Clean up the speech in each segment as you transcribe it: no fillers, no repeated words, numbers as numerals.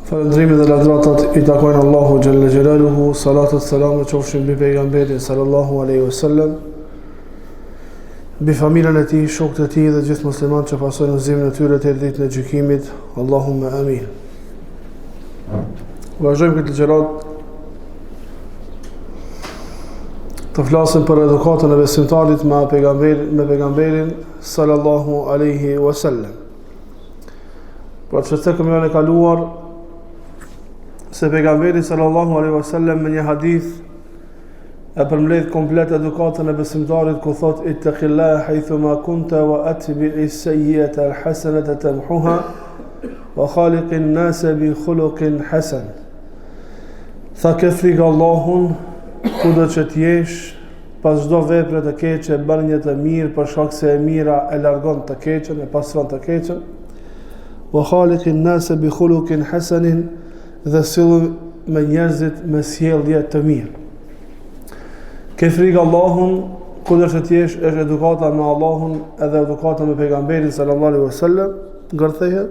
Falëndrimi dhe lavdratat I takojnë Allahu Gjelle Gjelaluhu, salatët selamu qofshin mbi pejgamberin sallallahu aleyhi wasallam, mbi familjen e tij, shokët e tij dhe gjithë muslimanët që pasojnë udhëzimin e tyre deri ditën e gjykimit. Allahumma amin. Vazhdojmë këtë ligjërat të flasim për edukatën e besimtarit me pejgamberin sallallahu aleyhi wasallam. Pra që të këmë janë e kaluar se pejgamberi sallallahu alaihi wasallam me një hadith e përmbledh komplet edukatën e besimtarit ku thot ittaqillaha haythu ma kunta wa atbi'i as-sayyi'ata al-hasanata tamhuha wa khaliqin nasa bi khuluqin hasan. Tha ke frikë Allahun kudo që t'jesh, pas çdo vepre të keqe bën një të mirë për shkak se e mira e largon të keqen, e pastron të keqen. Wa khaliqin nasa bi khuluqin hasanin, dhe sillu me njerëzit me sjellje të mirë. Ke frikë Allahun, kudo që t'jesh, është edukata me Allahun edhe edukata me pejgamberin sallallahu alaihi wasallam, ngërthehet.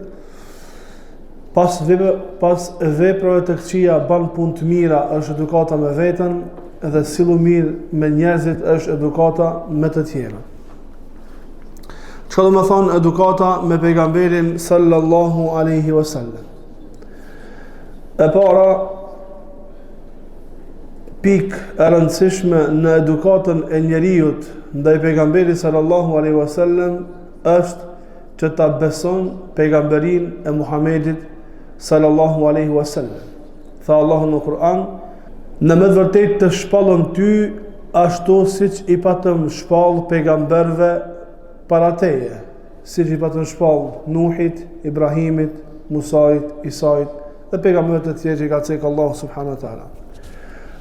Pas veprave të këqija ban punë të mira, është edukata me veten, edhe sillu mirë me njerëzit është edukata me të tjerë. Çka do të thonë edukata me pejgamberin sallallahu alaihi wasallam? E para pikë e rëndësishme në edukatën e njeriut ndaj pejgamberit sallallahu alaihi wasallam është që ta beson pejgamberin e Muhamedit sallallahu alaihi wasallam. Tha Allahu në Kur'an: "Në me vërtet të shpallëm ty ashtu siç I patëm shpall pejgamberve para teje, siç I patëm shpall Nuhit, Ibrahimit, Musait, Isait dhe pejgamberët e tjerë që ka cekë Allahu subhanahu wa taala."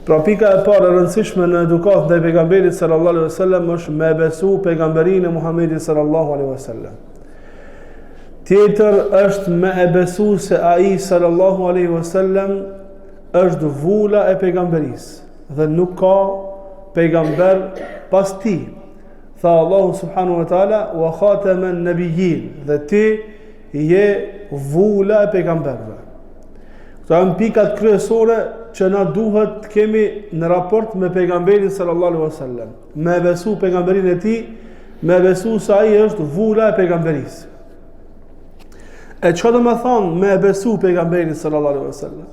Pra pika e parë e rëndësishme në edukat ndaj pejgamberit sallallahu alaihi wasallam është me besu pejgamberin e Muhamedit sallallahu alaihi wasallam. Tjetër është me e besu se ai sallallahu alaihi wasallam është vula e pejgamberisë dhe nuk ka pejgamber pas tij. Tha Allahu subhanahu wa taala: "Wa khataman nabiyyin", dhe ti je vula e pejgamberëve. Këto janë pikat kryesore që na duhet të kemi në raport me pejgamberin sallallahu alaihi wasallam. Me besu pejgamberin e tij, me besu se ai është vula e pejgamberisë. E çka do të thonë me besu pejgamberin sallallahu alaihi wasallam?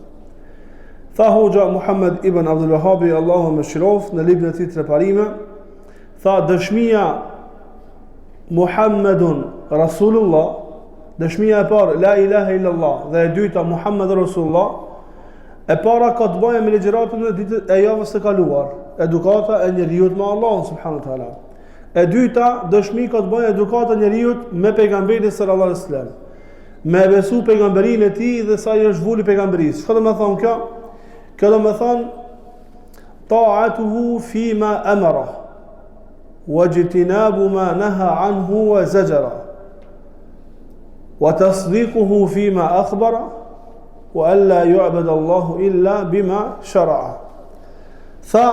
Tha Hoxha Muhammad ibn Abdul Wahhab, Allahu më shëroft, në librin e tij Treparime, tha dëshmia Muhammedun Rasulullah, dëshmia e parë la ilaha illallah dhe e dyta Muhammed Rasulullah, e para ka të bëjë me ligjëratën e ditës e javës së kaluar, edukata e njeriut me Allahun subhanahu wa taala. E dyta dëshmi ka të bëjë edukata e njeriut me pejgamberin sallallahu alaihi wasallam, me besu pejgamberin e tij dhe sa I është vuli pejgamberisë. Çfarë do të thonë kjo? Kjo do të thonë ta'atuhu fima amara wajtinabu ma naha anhu wa zajara wa tasdiquhu fima akhbara wa alla yu'bad Allahu illa bima shara'a. Tha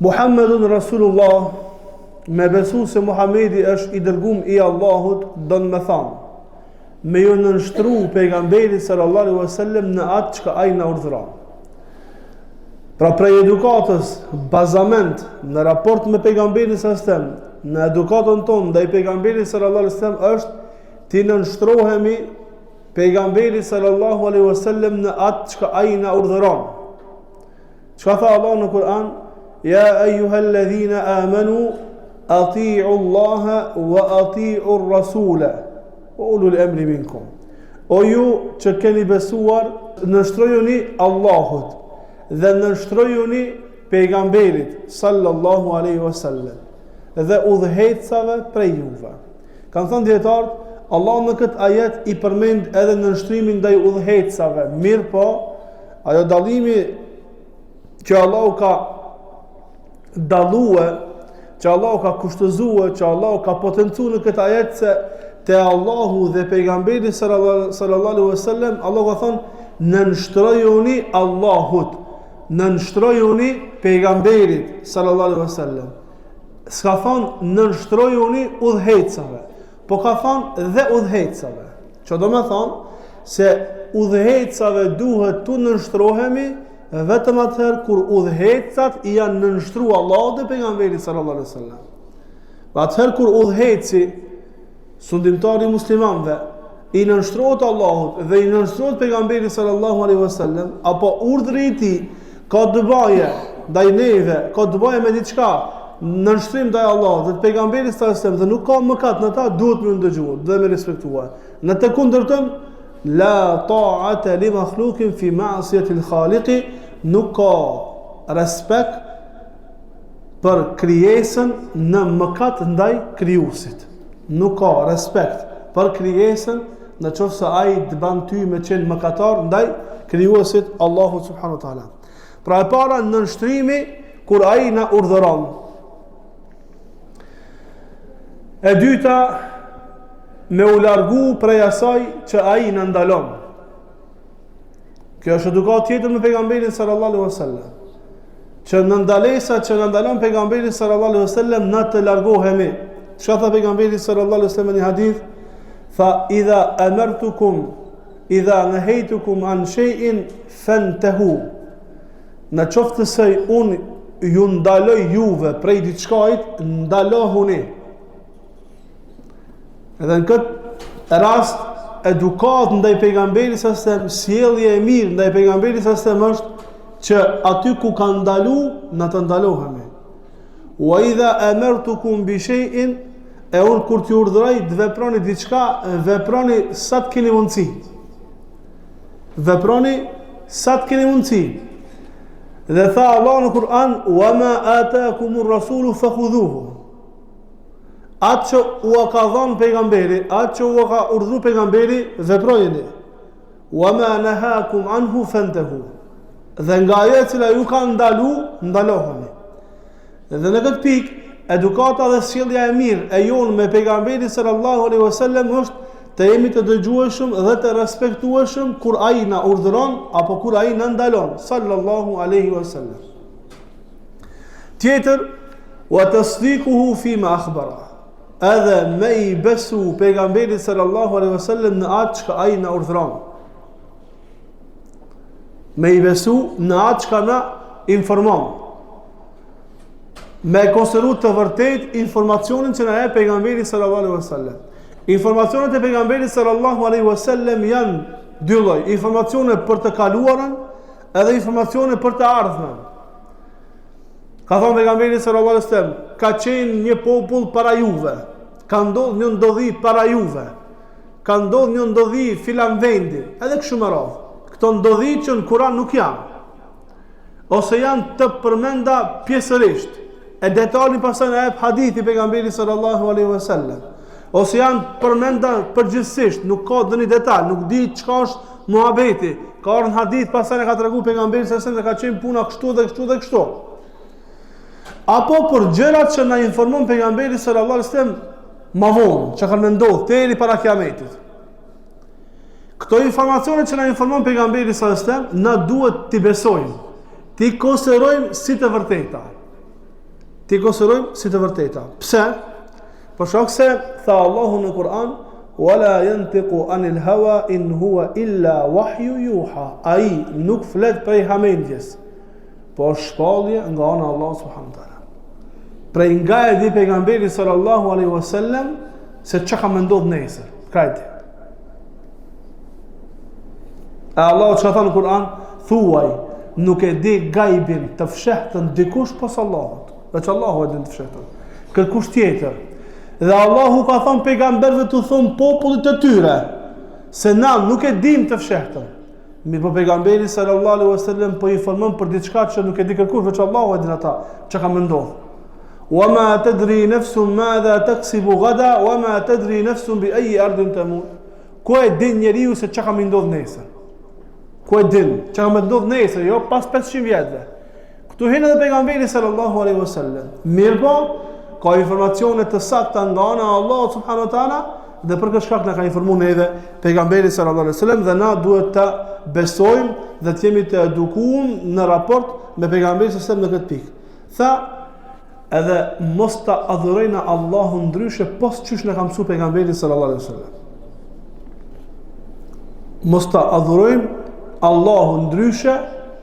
Muhammedun Rasulullah, me besu se Muhamedi është I dërguar I Allahut, do të më thonë me ju nënshtru pejgamberit sallallahu alaihi wasallam në atë çka ai na urdhëron. Pra prej edukatës, bazament në raport me pejgamberin sallallahu alaihi wasallam, në edukatën tonë ndaj pejgamberit sallallahu alaihi wasallam është ti nënshtrohemi pejgamberit sallallahu alaihi wasallam në atë çka ai na urdhëron. Çka tha Allah në Kur'an? Ya ayyuhalladhina amanu ati'u Allaha wa ati'u ar-rasula wa ulul amri minkum. O ju që keni besuar, nënshtrojuni Allahut dhe nënshtrojuni pejgamberit sallallahu alaihi wasallam dhe udhëhecave prej juve. Kanë thënë dietarët, Allah në këtë ajet I përmend edhe nënshtrimin ndaj udhëhecave. Mirë po, ajo dallimi që Allah ka dallue, që Allah ka kushtëzue, që Allah ka potencu në këtë ajet se te Allahu dhe pejgamberi sallallahu alaihi wasallam, Allah ka thonë nënshtrojuni Allahut, nënshtrojuni pejgamberit sallallahu alaihi wasallam. S'ka thonë nënshtrojuni udhëhecave, po ka thonë dhe udhëhecave. Që do me thonë se udhëhecave duhet të nënshtrohemi vetëm atëherë kur udhëhecat i janë nënshtruar Allahut dhe pejgamberit sallallahu alaihi wasallam. Atëherë kur udhëheci, sundimtari i muslimanëve, i nënshtrohet Allahut dhe i nënshtrohet pejgamberit sallallahu alaihi wasallam, apo urdhri i tij ka të bëjë ndaj neve, ka të bëjë me diçka nënshtrim ndaj Allahut dhe pejgamberit sallallahu alaihi wasallam, dhe nuk ka mëkat në ta, duhet me ndëgjuar dhe me respektuar. Në të kundërtën, la ta'ata li makhluqin fi ma'siyati al-khaliq, nuk ka respekt për krijesën në mëkat ndaj krijuesit. Nuk ka respekt për krijesën në qoftë se ai të ban ty me qenë mëkatar ndaj krijuesit Allahu subhanahu wa taala. Pra e para nënshtrimi kur ai na urdhëron. E dyta, me u largu prej asaj që ai na ndalon. Kjo është edukat tjetër me pejgamberin sallallahu alaihi wasallam. Që në ndalesa që na ndalon pejgamberi sallallahu alaihi wasallam na të largohemi. Çka tha pejgamberi sallallahu alaihi wasallam në hadith? Tha idha amartukum idha nahaytukum an shay'in fantahu. Në qoftë se unë ju ndaloj juve prej diçkait, ndalohuni. Edhe në këtë rast, edukat ndaj pejgamberit sallallahu alaihi wasallam, sjellje e mirë ndaj pejgamberit sallallahu alaihi wasallam është që aty ku ka ndalu, na të ndalohemi. Wa idha amartukum bi shay'in, e unë kur t'ju urdhëroj të veproni diçka, veproni sa të keni mundësi. Veproni sa të keni mundësi. Dhe tha Allah në Kur'an, wa ma ataakumur rasulu fakhudhuhu. Atë që u ka dhënë pejgamberi, atë që u ka urdhëruar pejgamberi, veprojeni. Wa ma nahakum anhu fantahu. Dhe nga ajo e cila ju ka ndalu, ndalohuni. Dhe në këtë pikë, edukata dhe sjellja e mirë e jonë me pejgamberin sallallahu alaihi wasallam është të jemi të dëgjueshëm dhe të respektueshëm kur ai na urdhëron apo kur ai na ndalon sallallahu alaihi wasallam. Tjetër, wa tasdiquhu fi ma akhbara. Edhe me i besu pejgamberit sallallahu alaihi wasallam në atë që ai na urdhëron. Me i besu në atë që na informon. Me konsideru të vërtet informacionin që na jep pejgamberi sallallahu alaihi wasallam. Informacionet e pejgamberit sallallahu alaihi wasallam janë dy lloj, informacione për të kaluarën edhe informacione për të ardhmen. Ka thënë pejgamberi sallallahu alaihi wasallam, ka qenë një popull para juve, ka ndodhur një ndodhi para juve, ka ndodhur një ndodhi filan vendi, edhe kështu me radhë. Këto ndodhi që në Kur'an nuk janë, ose janë të përmenda pjesërisht. E detajin pastaj na jep hadithi pejgamberit sallallahu alaihi wasallam. Ose janë përmenda përgjithsisht, nuk ka ndonjë detaj, nuk di çka është muhabeti. Ka ardhur hadith pastaj ka treguar pejgamberi sallallahu alaihi wasallam se ka qenë puna kështu dhe kështu dhe kështu. Apo për gjërat që na informon pejgamberi sallallahu alaihi wasallam më vonë, që kanë ndodhur deri para kiametit. Këto informacione që na informon pejgamberi sallallahu alaihi wasallam, na duhet t'i besojmë, t'i konsiderojmë si të vërteta. Ti konsiderojmë si të vërteta. Pse? Për shkak se tha Allahu në Kur'an, wala yantiqu anil hawa in huwa illa wahyu yuha. Ai nuk flet prej hamendjes, po shpallje nga ana e Allahut subhanahu wa taala. Prej nga e di pejgamberi sallallahu alaihi wasallam se çka ka ndodh nesër. Kajti. Allahu çka tha në Kur'an, thuaj, nuk e di gajbin të fshehtën dikush pas Allahut. Veç Allahu e din të fshehtën. Kërkush tjetër. Dhe Allahu ka thonë pejgamberëve të thonë popullit të tyre se na nuk e dim të fshehtën. Mirë po pejgamberi sallallahu alaihi wasallam po informon për diçka që nuk e di kërkush, veç Allahu e din ata çka ka ndodhur. Wa ma tadri nafsun madha taksibu gada wa ma tadri nafsun bi ayi ardin tamut. Ku e din njeriu se çka ka ndodhur nesër? Ku e din çka ka ndodhur nesër, jo pas 500 vjetëve. Këtu hinë edhe pejgamberi sallallahu alaihi wasallam. Mirë po, ka informacione të sakta nga ana e Allahut subhanahu wa taala dhe për këtë shkak na ka informuar edhe pejgamberi sallallahu alaihi wasallam dhe na duhet të besojmë dhe të jemi të edukuar në raport me pejgamberin sallallahu alaihi wasallam në këtë pikë. Tha edhe mos ta adhurojnë Allahun ndryshe pos çysh na ka mësuar pejgamberi sallallahu alaihi wasallam. mos ta adhurojmë Allahun ndryshe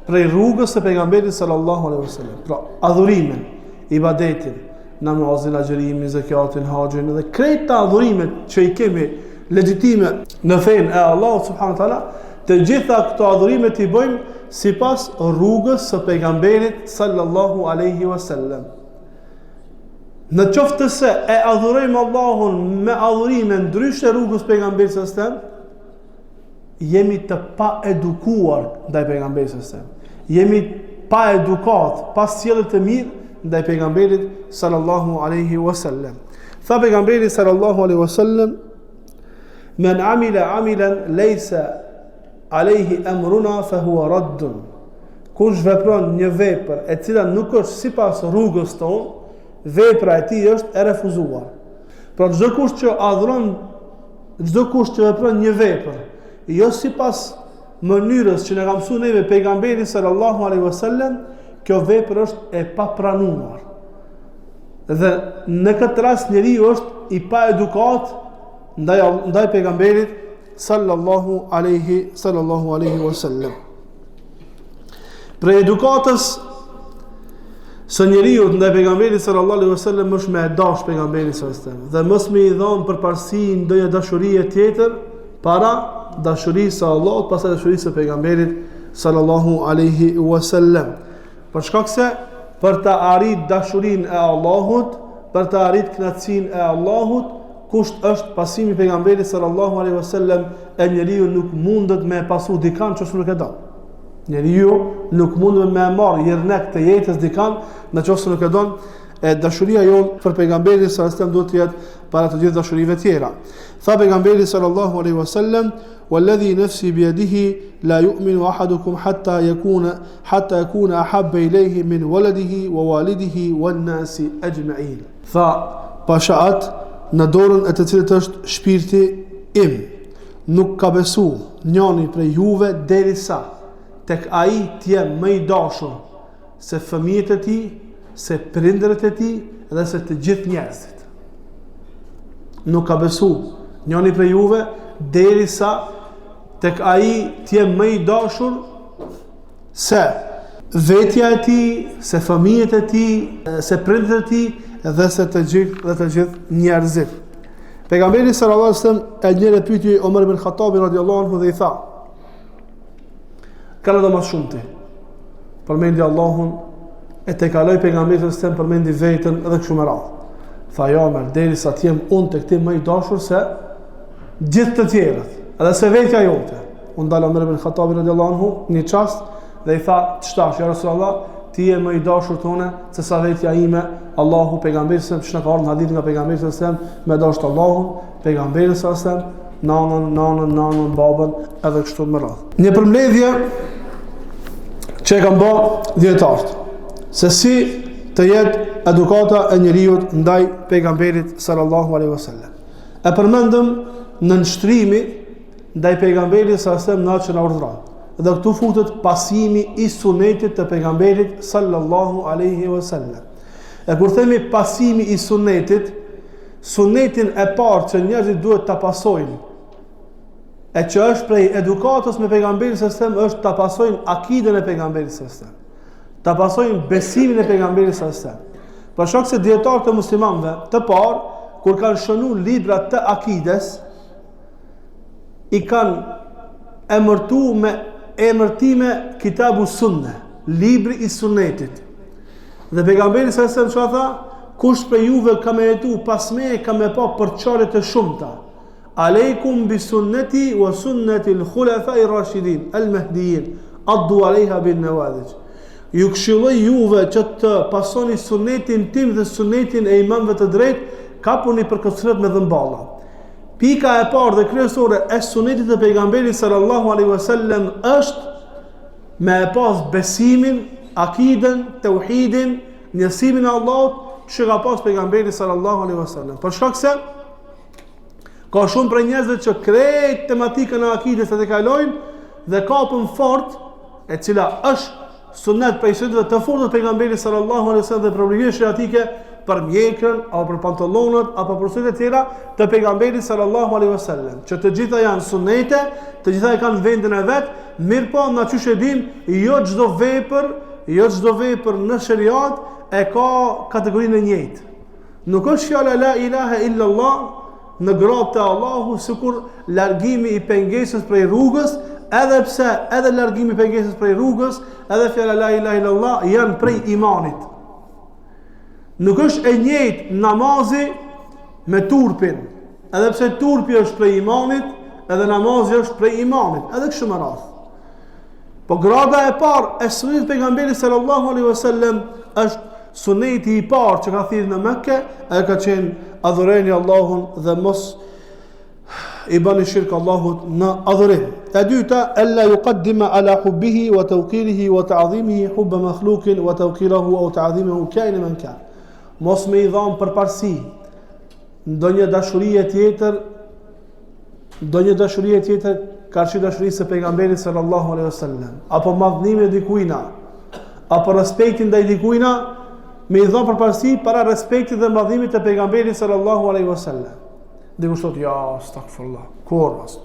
prej rrugës së pejgamberit sallallahu alaihi wasallam. Pra, adhurimin, ibadetin, namazin, agjërimin, zakatin, haxhin dhe krejt të adhurimet që i kemi legjitime në fenë e Allahut subhanahu wa taala, të gjitha këto adhurimet i bëjmë sipas rrugës së pejgamberit sallallahu alaihi wasallam. Në qoftë se e adhurojmë Allahun me adhurime ndryshe rrugës pejgamberit sallallahu alaihi wasallam, jemi të pa edukuar ndaj pejgamberit sallallahu alaihi wasallam. Jemi pa edukat, pa sjellje të mirë ndaj pejgamberit sallallahu alaihi wasallam. Tha pejgamberi sallallahu alaihi wasallam: "Men amila amilan laysa alaihi amruna fa huwa raddun." Kush vepron një vepër e cila nuk është sipas rrugës tonë, vepra e tij është e refuzuar. Pra çdo kush që adhuron, çdo kush që vepron një vepër jo sipas mënyrës që na ka mësuar neve pejgamberi sallallahu alaihi wasallam, kjo vepër është e papranuar. Dhe në këtë rast njeriu është i pa edukat ndaj pejgamberit sallallahu alaihi wasallam. Për edukatës së njeriu ndaj pejgamberit sallallahu alaihi wasallam është me dash pejgamberin sallallahu alaihi wasallam dhe mos me i dhon përparësi ndonjë dashurie tjetër para dashurisë së Allahut, pastaj dashurisë së pejgamberit sallallahu alaihi wasallam. Për shkak se për të arrit dashurinë e Allahut, për të arrit kënaqësinë e Allahut, kusht është pasimi i pejgamberit sallallahu alaihi wasallam, e njeriu nuk mundet me pasu dikan që nuk e don. Njeriu nuk mundet me marr jernek të jetës dikan nëse nuk e don. E dashuria jonë për pejgamberin sallallahu alaihi wasallam duhet të jetë para të gjithë dashurive tjera. Tha pejgamberi sallallahu alaihi wasallam: "Walladhi nafsi biyadihi la yu'minu ahadukum hatta yakuna ahabba ilayhi min waladihi wa walidihi wan nasi ajma'in." Tha, pashaat në dorën e të cilët është shpirti im, nuk ka besu njëri prej juve derisa tek ai të jetë më i dashur se fëmijët e tij, se prindërit e tij dhe se të gjithë njerëzit. Nuk ka besu njëri prej juve derisa tek ai të jetë më i dashur se vetja e tij, se fëmijët e tij, se prindërit e tij dhe se të gjithë njerëzit. Pejgamberi sallallahu alaihi wasallam e njëre pyeti Omar ibn Khattabi radhiyallahu anhu dhe i tha: "Ka do më shumë ti? Përmendi Allahun e te kaloj pejgamberin sallallahu alaihi wasallam përmendi veten edhe kështu me radhë." Tha: "Jo, Omer, derisa të jem unë tek ti më i dashur se gjithë të tjerët, edhe se vetja jote." U ndal Omer ibn Khattabi radhiyallahu anhu një çast dhe i tha: "Ç'tash, ja Rasulullah, ti je më i dashur tone se sa vetja ime, Allahu, pejgamberi sallallahu alaihi wasallam, ka ardhur hadith nga pejgamberi sallallahu alaihi wasallam, me dashur Allahun, pejgamberin sallallahu alaihi wasallam, nanën, babën, edhe kështu me radhë." Një përmbledhje që e kanë bë dietarët se si të jetë edukata e njeriu ndaj pejgamberit sallallahu alaihi wasallam. E përmendëm në nështrimi ndaj pejgamberit sallallahu alaihi wasallam në atë që na urdhëron. Dhe këtu futet pasimi i sunetit të pejgamberit sallallahu alaihi wasallam. E kur themi pasimi i sunetit, sunetin e parë që njerëzit duhet ta pasojnë, e që është prej edukatës me pejgamberin sallallahu alaihi wasallam, është ta pasojnë akiden e pejgamberit sallallahu alaihi wasallam, ta pasojnë besimin e pejgamberit sallallahu alaihi wasallam. Për shkak se dietarët e muslimanëve të parë, kur kanë shënuar librat të akides, i kanë emërtuar me emërtime Kitabu Sunne, libri i sunetit. Dhe pejgamberi sallallahu alaihi wasallam tha: "Kush për juve ka me jetu pas meje ka me pa përçarje të shumta. Aleikum bi sunnati wa sunnati al-khulafa'i ar-rashidin al-mahdiyyin, addu 'alayha bin nawadij." Ju këshilloj juve që të pasoni sunetin tim dhe sunetin e imamëve të drejtë, kapuni për kësret me dhëmballa. Pika e parë dhe kryesore e sunetit të pejgamberit sallallahu alaihi wasallam është me e pas besimin, akiden, tauhidin, njësimin e Allahut që ka pas pejgamberi sallallahu alaihi wasallam. Për shkak se ka shumë prej njerëzve që krejt tematikën e akides të kalojnë dhe kapën fort, e cila është sunet prej sunetëve të fortë të pejgamberit sallallahu alaihi wasallam dhe problemet shariatike, për mjekën, apo për pantallonët, apo për sytë të tjera të pejgamberit sallallahu alaihi wasallam, që të gjitha janë sunete, të gjitha e kanë vendin e vet, mirë po na çush e dim, jo çdo vepër në shariat e ka kategorinë e njëjtë. Nuk është fjala la ilaha illa Allah në grad të Allahu, sikur largimi i pengesës prej rrugës, edhe pse edhe largimi i pengesës prej rrugës, edhe fjala la ilaha illa Allah janë prej imanit. Nuk është e njëjtë namazi me turpin, edhe pse turpi është prej imanit, edhe namazi është prej imanit, edhe kështu me radhë. Po grada e parë e sunetit pejgamberit sallallahu alaihi wasallam është suneti i parë që ka thirrë në Mekke, ai ka qenë adhurojeni Allahun dhe mos i bani shirk Allahut në adhurim. E dyta, alla yuqaddima ala hubbihi wa tawqirihi wa ta'dhimihi hubba makhluqin wa tawqiruhu aw ta'dhimuhu kain man kan. Mos me i dham përparësi ndonjë dashurie tjetër karshi dashurisë së pejgamberit sallallahu alaihi wasallam, apo madhnimi dikujna, apo respektin ndaj dikujna, me i dham përparësi para respektit dhe madhimit të pejgamberit sallallahu alaihi wasallam. Dhe kushtot, ja, astaghfirullah, korvas.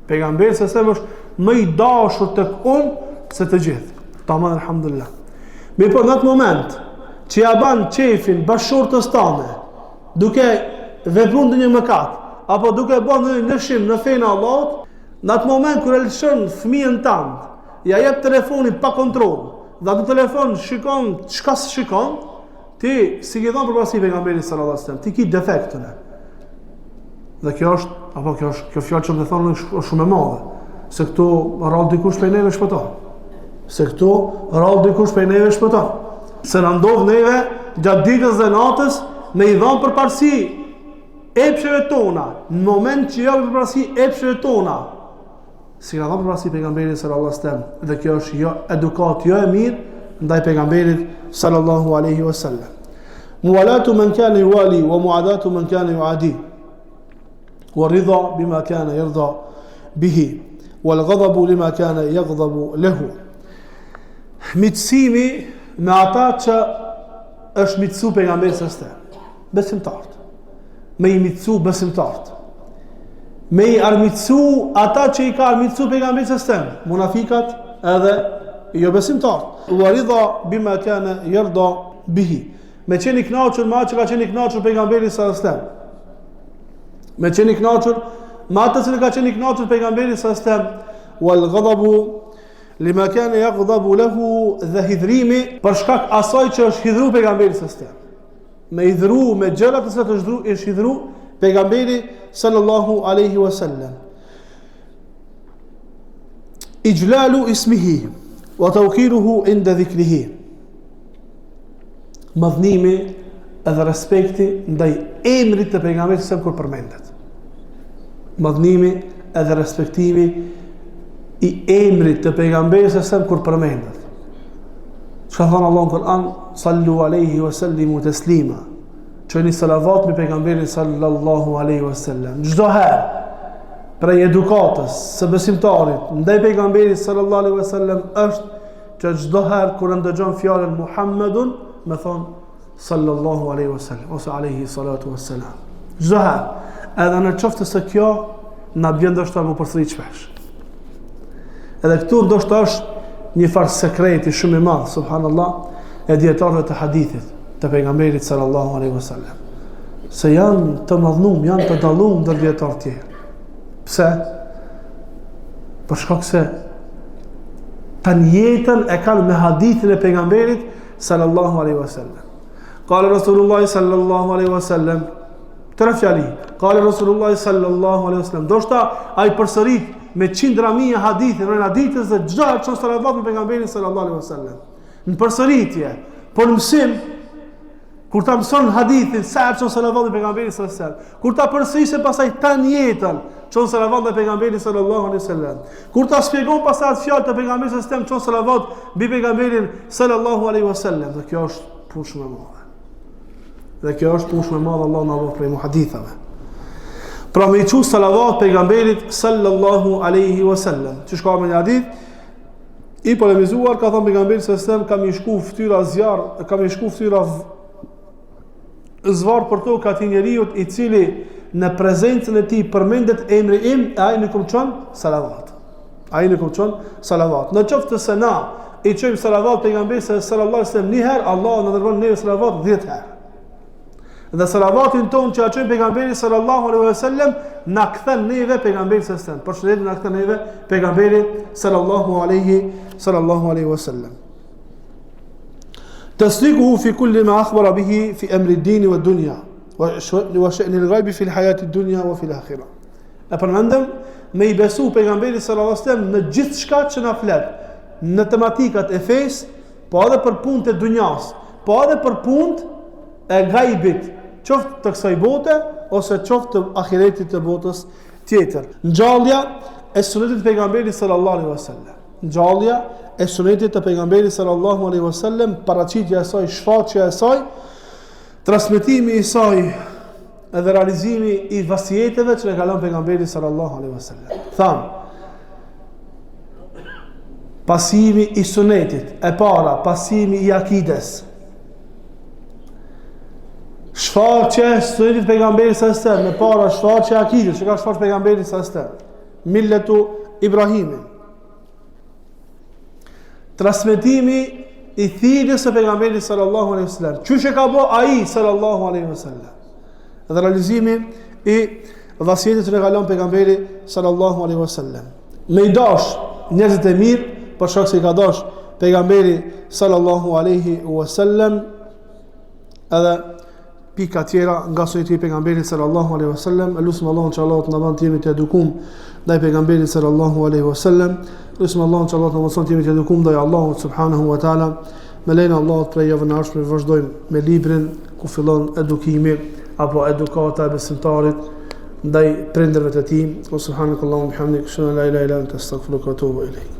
Pejgamberi se është më i dashur tek unë se të gjithë. Tamam, alhamdulillah. Mirë po, në atë moment që ja ban qefin bashkëshortës tane, duke vepruar ndonjë mëkat, apo duke bën ndonjë ndryshim në fenë e Allahut, në atë moment kur e lëshon fëmijën tënd, ja jep telefonin pa kontroll, dhe atë telefon shikon çka shikon, ti si ke dhënë përparësi pejgamberit sallallahu alajhi wasallam, ti ke defektën. Dhe kjo fjalë që më thonë është shumë e madhe, se këtu rrallë dikush prej neve shpëton. Se na ndodh neve gjatë ditës dhe natës me i dhënë përparësi epsheve tona, në moment që japim përparësi epsheve tona, si ka dhënë përparësi pejgamberit sallallahu alajhi wasallam, dhe kjo është jo edukat, jo e mirë ndaj pejgamberit sallallahu alaihi wasallam. Muwalatu man kana yuwali wa muadatu man kana yuadi. والرضا بما كان يرضى به والغضب لما كان يغضب له. Mitësimi me ata që është mitësu pejgamberi së besimtarët, me i mitësu besimtarët, me i armitësu ata që i ka armitësu pejgamberi së munafikat edhe jo besimtarët. Waridha bima kana yarda bihi, me qeni knaqur ma që ka qeni knaqur pejgamberi së me qeni knaqur ma atë që ka qeni knaqur pejgamberi së wal ghadabu lima kana yaghdabu lahu, dhe hidhrimi për shkak asaj që është hidhru pejgamberi së me hidhru me gjërat se është hidhru pejgamberi sallallahu alaihi wasallam. Ijlalu ismihi wa tawqiruhu inda dhikrihi, madhnimi edhe respekti ndaj emrit të pejgamberit sa kur përmendet. Madhnimi edhe respektimi i emrit të pejgamberit sa kur përmendet. Çka thon Allahu në Kur'an, sallu alaihi wa sallimu taslima. Çoni salavat me pejgamberin sallallahu alaihi wasallam. Çdo herë prej edukatës së besimtarit ndaj pejgamberit sallallahu alaihi wasallam është që çdo herë kur ndëgjon fjalën Muhammedun, me thon sallallahu alaihi wasallam ose alaihi salatu wassalam. Çdo herë, edhe në qoftë se kjo na bën ndoshta më përsëri shpesh. Edhe këtu ndoshta është një farë sekreti shumë i madh, subhanallah, e dietarëve të hadithit të pejgamberit sallallahu alaihi wasallam. Se janë të madhnum, janë të dallum ndër dietarë tjerë. Pse? Për shkak se tan jetën e kanë me hadithin e pejgamberit sallallahu alaihi wasallam. Qala Rasulullah sallallahu alaihi wasallam, tre fjali. Qala Rasulullah sallallahu alaihi wasallam. Doshta ai përsërit me qindra mijë hadithe, në hadithe se çdo çon salavat me pejgamberin sallallahu alaihi wasallam. Në përsëritje, por në mësim, kur ta mëson hadithin sa çon salavat me pejgamberin sallallahu alaihi wasallam, kur ta përsërisë pasaj tan jetën çon salavat me pejgamberin sallallahu alaihi wasallam, kur ta shpjegon pasaj atë fjalë të pejgamberit sallallahu alaihi wasallam çon salavat mbi pejgamberin sallallahu alaihi wasallam. Dhe kjo është punë shumë e madhe. Allah na vë prej muhadithave. Pra me i qu salavat pejgamberit sallallahu alaihi wasallam. Që shka me një hadith, i polemizuar, ka thonë pejgamberit sallallahu alaihi wasallam, kam i shku ftyra zvarr për tokë atij njeriu i cili në prezencën e tij përmendet emri im, ai nuk më çon salavat. Ai nuk më çon salavat. Në qoftë se na i çojmë salavat pejgamberit sallallahu alaihi wasallam një herë, Allah na dërgon neve salavat 10 herë. Dhe salavatin ton që aqojmë pejgamberit sallallahu alaihi wasallam na kthen neve pejgamberit sallallahu alaihi wasallam. Përshëndetje na kthen neve pejgamberit sallallahu alaihi wasallam. Tasdiquhu fi kulli ma akhbara bihi fi amri ad-din wa ad-dunya wa sha'ni al-ghaib fi al-hayat ad-dunya wa fi al-akhirah. E përmendëm me i besu pejgamberit sallallahu alaihi wasallam në gjithë shka që na flet, në tematikat e fesë, po edhe për punët e dunjas, po edhe për punët e gajbit, qoftë të kësaj bote ose qoftë të ahiretit të botës tjetër. Ngjallja e sunetit të pejgamberit sallallahu alaihi wasallam. Ngjallja e sunetit të pejgamberit sallallahu alaihi wasallam, paraqitja e saj, shfaqja e saj, transmetimi i saj edhe realizimi i vasijeteve që ne ka lënë pejgamberi sallallahu alaihi wasallam. Tham, pasimi i sunetit, e para, pasimi i akides. Shfaqja e sunetit pejgamberit sallallahu alaihi wasallam, e para shfaqja e akides, që ka shfaqë pejgamberi sallallahu alaihi wasallam. Milletu Ibrahimin. Transmetimi i thirrjes së pejgamberit sallallahu alaihi wasallam. Çuçi ka bë ai sallallahu alaihi wasallam. Dhe realizimi i vasijetit që ne ka lënë pejgamberi sallallahu alaihi wasallam. Me i dash njerëzit e mirë, për shkak se i ka dash pejgamberi sallallahu alaihi wasallam, edhe pika tjera nga suneti i pejgamberit sallallahu alaihi wasallam. Elusim Allahun që Allah të na bën të jemi të edukum ndaj pejgamberit sallallahu alaihi wasallam. Elusim Allahun që Allah të na mëson të jemi të edukum ndaj Allahut subhanahu wa taala. Me lejnë Allahut prej javën e ardhshme vazhdojmë me librin ku fillon edukimi apo edukata e besimtarit ndaj prindërve të tij. Subhanakallahumma bihamdika, ashhadu an la ilaha illa anta, astaghfiruka wa atubu ilayk.